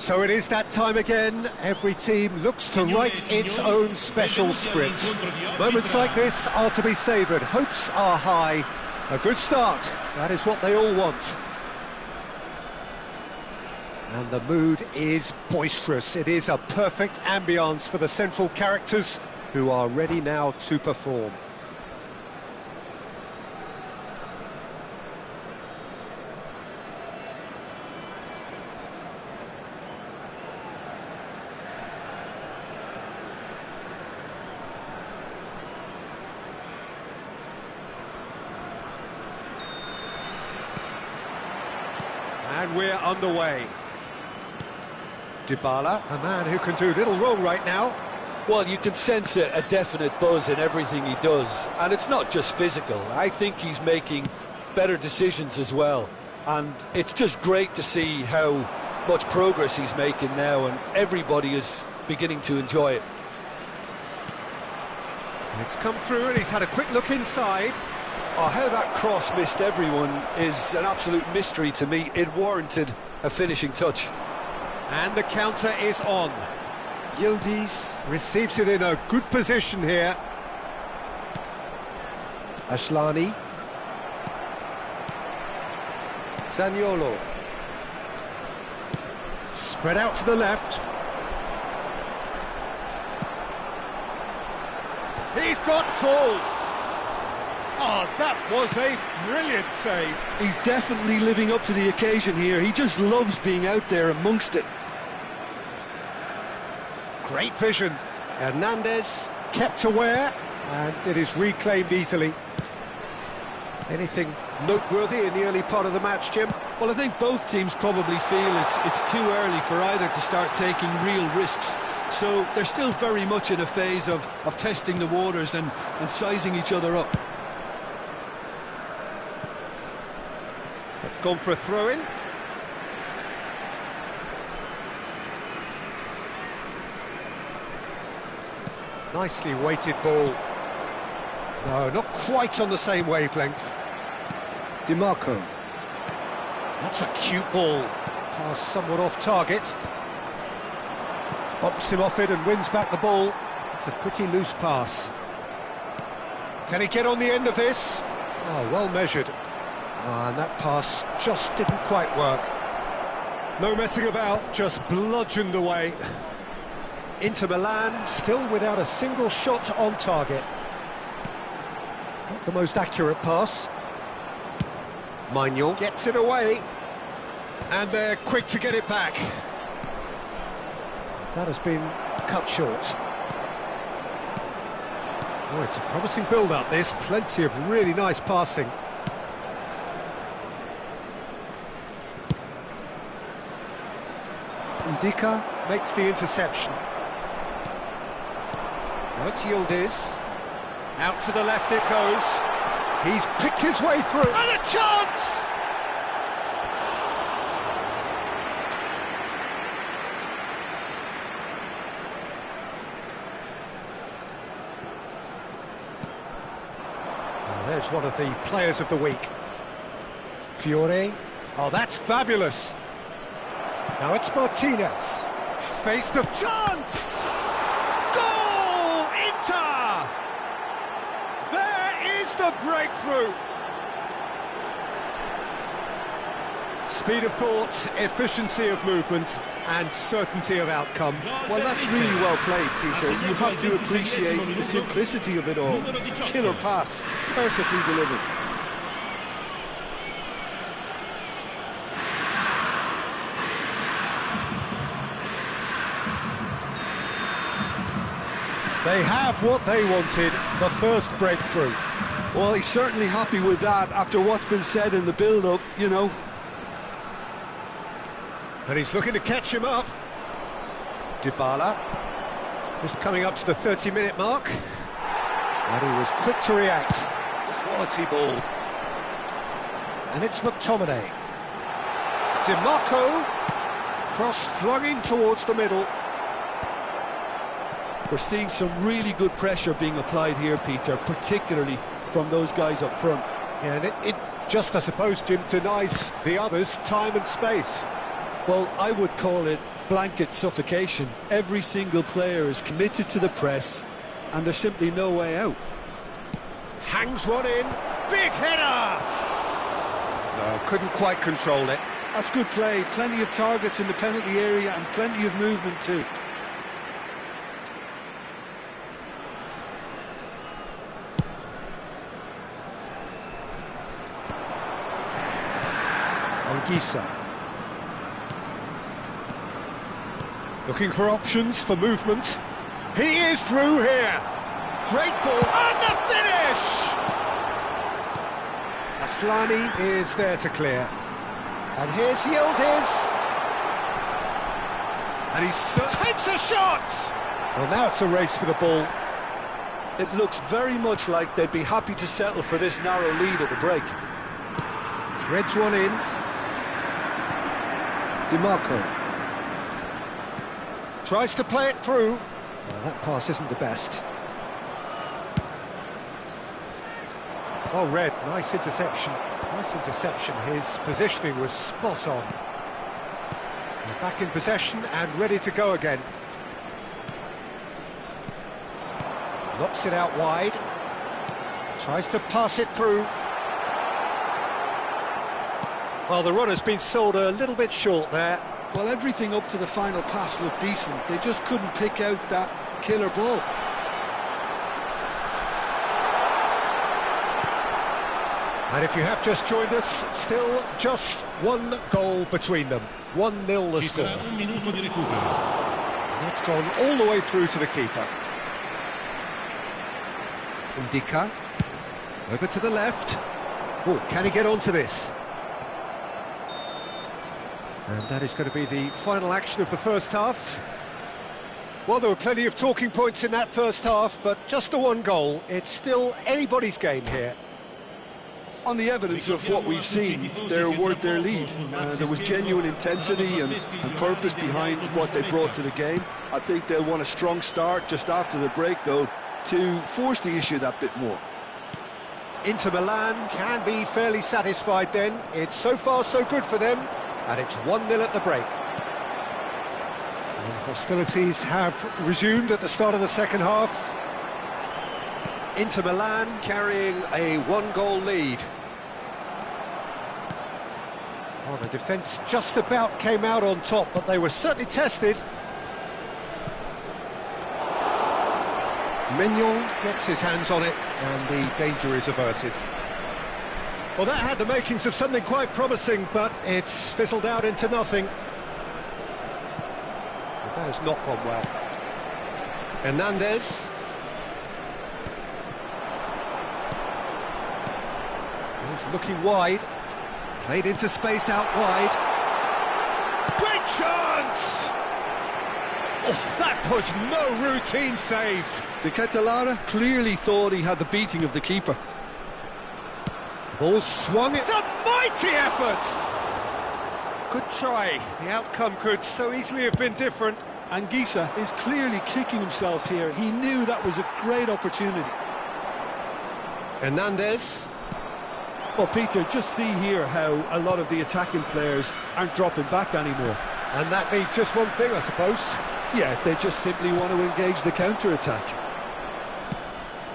So it is that time again. Every team looks to write its own special script. Moments like this are to be savoured. Hopes are high. A good start, that is what they all want. And the mood is boisterous. It is a perfect ambience for the central characters who are ready now to perform. And we're underway. Dybala, a man who can do little wrong right now. Well, you can sense a definite buzz in everything he does, and it's not just physical. I think he's making better decisions as well, and it's just great to see how much progress he's making now, and everybody is beginning to enjoy it. It's come through and he's had a quick look inside. Oh, how that cross missed everyone is an absolute mystery to me. It warranted a finishing touch. And the counter is on. Yildiz receives it in a good position here. Ashlani. Zaniolo. Spread out to the left. He's got full. Oh, that was a brilliant save. He's definitely living up to the occasion here. He just loves being out there amongst it. Great vision. Hernandez kept aware, and it is reclaimed easily. Anything noteworthy in the early part of the match, Jim? Well, I think both teams probably feel it's too early for either to start taking real risks. So they're still very much in a phase of testing the waters and sizing each other up. It's gone for a throw-in. Nicely weighted ball. No, not quite on the same wavelength. DiMarco. That's a cute ball. Pass somewhat off target. Bops him off it and wins back the ball. It's a pretty loose pass. Can he get on the end of this? Oh, well measured. And that pass just didn't quite work. No messing about, just bludgeoned away. Inter Milan still without a single shot on target. Not the most accurate pass. Manuel gets it away. And they're quick to get it back. That has been cut short. Oh, it's a promising build-up, this. Plenty of really nice passing. Ndika makes the interception. Now it's Yildiz. Out to the left it goes. He's picked his way through. And a chance! Well, there's one of the players of the week. Fiore. Oh, that's fabulous. Now it's Martinez. Face to chance! Goal! Inter! There is the breakthrough! Speed of thought, efficiency of movement, and certainty of outcome. Well, that's really well played, Peter. You have to appreciate the simplicity of it all. Killer pass, perfectly delivered. They have what they wanted, the first breakthrough. Well, he's certainly happy with that after what's been said in the build-up, you know. And he's looking to catch him up. Dybala, just coming up to the 30-minute mark. And he was quick to react. Quality ball. And it's McTominay. DiMarco, cross flung in towards the middle. We're seeing some really good pressure being applied here, Peter, particularly from those guys up front. Yeah, and it just, I suppose, Jim, denies the others time and space. Well, I would call it blanket suffocation. Every single player is committed to the press, and there's simply no way out. Hangs one in, big header! No, couldn't quite control it. That's good play, plenty of targets in the penalty area and plenty of movement too. Anguissa. Looking for options for movement. He is through here. Great ball, and the finish! Aslani is there to clear. And here's Yildiz. And he takes a shot! Well, now it's a race for the ball. It looks very much like they'd be happy to settle for this narrow lead at the break. Threads one in. DiMarco. Tries to play it through. Well, that pass isn't the best. Oh, Red, nice interception. Nice interception. His positioning was spot on. They're back in possession and ready to go again. Knocks it out wide. Tries to pass it through. Well, the run has been sold a little bit short there. Well, everything up to the final pass looked decent. They just couldn't pick out that killer ball. And if you have just joined us, still just one goal between them. 1-0 the score. And it's gone all the way through to the keeper. Indica. Over to the left. Oh, can he get onto this? And that is going to be the final action of the first half. Well, there were plenty of talking points in that first half, but just the one goal. It's still anybody's game here. On the evidence of what we've seen, they're worth their lead. There was genuine intensity and purpose behind what they brought to the game. I think they'll want a strong start just after the break, though, to force the issue that bit more. Inter Milan can be fairly satisfied then. It's so far so good for them, and it's 1-0 at the break. And hostilities have resumed at the start of the second half. Inter Milan carrying a one-goal lead. Well, the defence just about came out on top, but they were certainly tested. Mignon gets his hands on it, and the danger is averted. Well, that had the makings of something quite promising, but it's fizzled out into nothing. Well, that has not gone well. Hernandez. He's looking wide. Played into space out wide. Great chance! Oh, that was no routine save. De Ketelaere clearly thought he had the beating of the keeper. Ball swung. It's a mighty effort! Good try. The outcome could so easily have been different. Anguissa is clearly kicking himself here. He knew that was a great opportunity. Hernandez. Well, Peter, just see here how a lot of the attacking players aren't dropping back anymore. And that means just one thing, I suppose. Yeah, they just simply want to engage the counter-attack.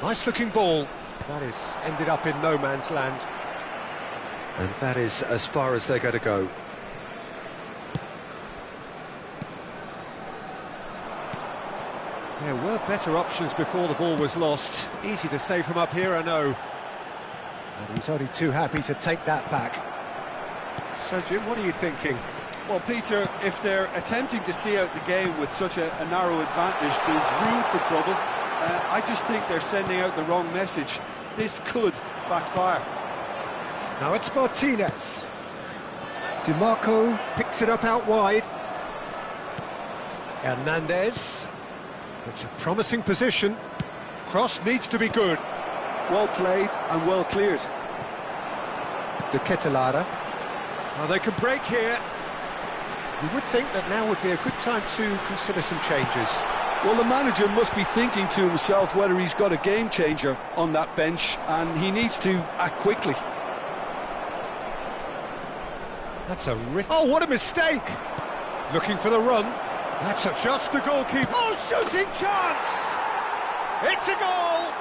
Nice-looking ball. That is ended up in no man's land. And that is as far as they're going to go. There were better options before the ball was lost. Easy to say from up here, I know. And he's only too happy to take that back. So, Jim, what are you thinking? Well, Peter, if they're attempting to see out the game with such a narrow advantage, there's room for trouble. I just think they're sending out the wrong message. This could backfire. Now it's Martinez. DiMarco picks it up out wide. Hernandez. It's a promising position. Cross needs to be good. Well played and well cleared. De Ketelaere. Well, they can break here. You would think that now would be a good time to consider some changes. Well, the manager must be thinking to himself whether he's got a game changer on that bench, and he needs to act quickly. That's a risk. Oh, what a mistake! Looking for the run. That's just the goalkeeper. Oh, shooting chance! It's a goal!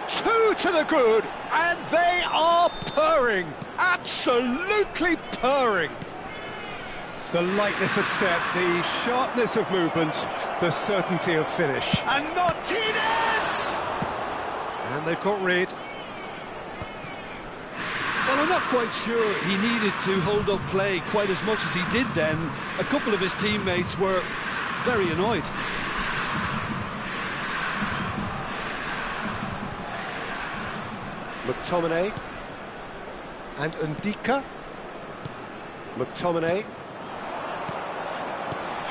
Two to the good, and they are purring. Absolutely purring. The lightness of step, the sharpness of movement, the certainty of finish. And Martinez! And they've got rid. Well, I'm not quite sure he needed to hold up play quite as much as he did then. A couple of his teammates were very annoyed. McTominay. And Ndika. McTominay.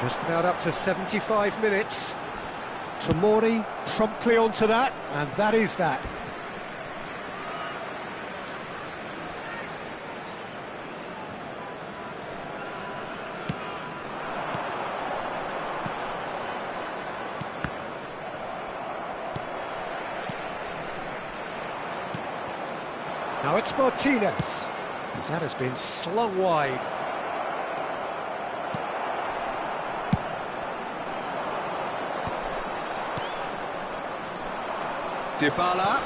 Just about up to 75 minutes. Tomori promptly onto that, and that is that. Now it's Martinez. That has been slung wide. Dybala.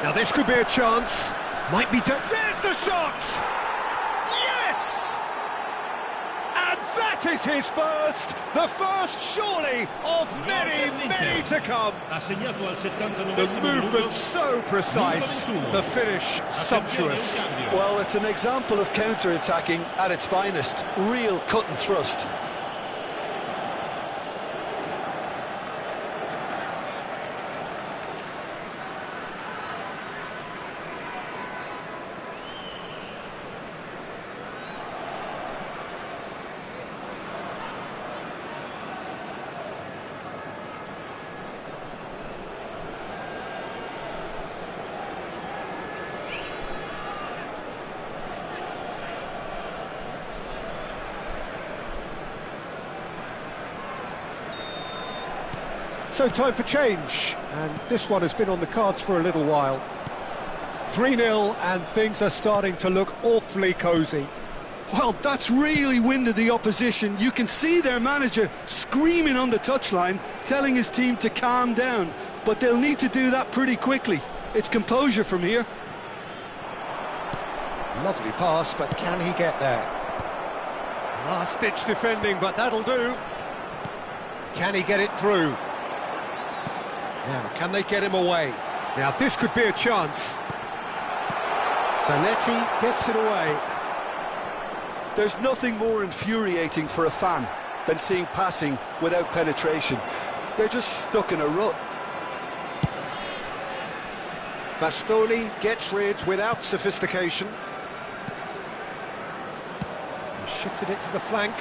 Now this could be a chance. Might be. There's the shot! Yes! And that is his first. The first, surely, of many, many to come. The movement so precise. The finish sumptuous. Well, it's an example of counter-attacking at its finest. Real cut and thrust. So time for change, and this one has been on the cards for a little while. 3-0, and things are starting to look awfully cosy. Well, that's really winded the opposition. You can see their manager screaming on the touchline, telling his team to calm down, but they'll need to do that pretty quickly. It's composure from here. Lovely pass, but can he get there? Last-ditch defending, but that'll do. Can he get it through? Now, can they get him away? Now, this could be a chance. Zanetti gets it away. There's nothing more infuriating for a fan than seeing passing without penetration. They're just stuck in a rut. Bastoni gets rid without sophistication. He shifted it to the flank.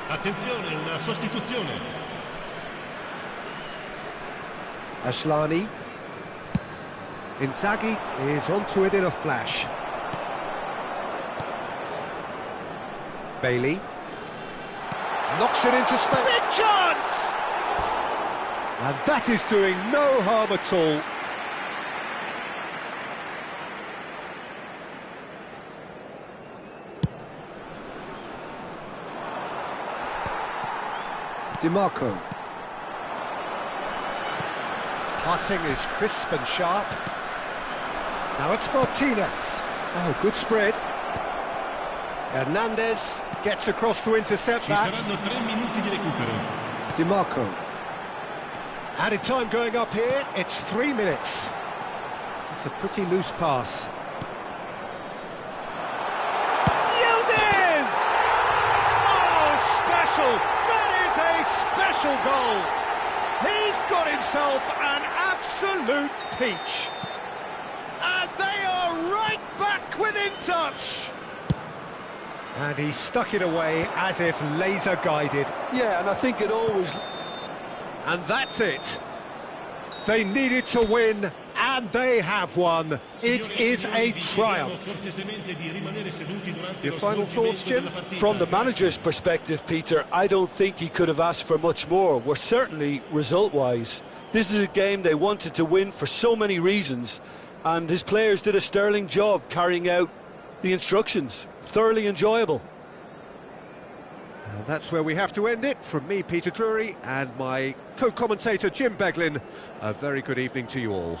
Attenzione, una sostituzione. Aslani. Inzaghi is onto it in a flash. Bailey knocks it into space. Big chance! And that is doing no harm at all. DiMarco. Passing is crisp and sharp. Now it's Martinez. Oh, good spread. Hernandez gets across to intercept that. DiMarco. Added time going up here, it's 3 minutes. It's a pretty loose pass. Yildiz! Oh, special! That is a special goal! He's got himself an absolute peach. And they are right back within touch. And he stuck it away as if laser guided. Yeah, and I think it always... And that's it. They needed to win, and they have won. It is a triumph. Your final thoughts, Jim? From the manager's perspective, Peter, I don't think he could have asked for much more. We're certainly result-wise. This is a game they wanted to win for so many reasons, and his players did a sterling job carrying out the instructions. Thoroughly enjoyable. And that's where we have to end it. From me, Peter Drury, and my co-commentator, Jim Beglin, a very good evening to you all.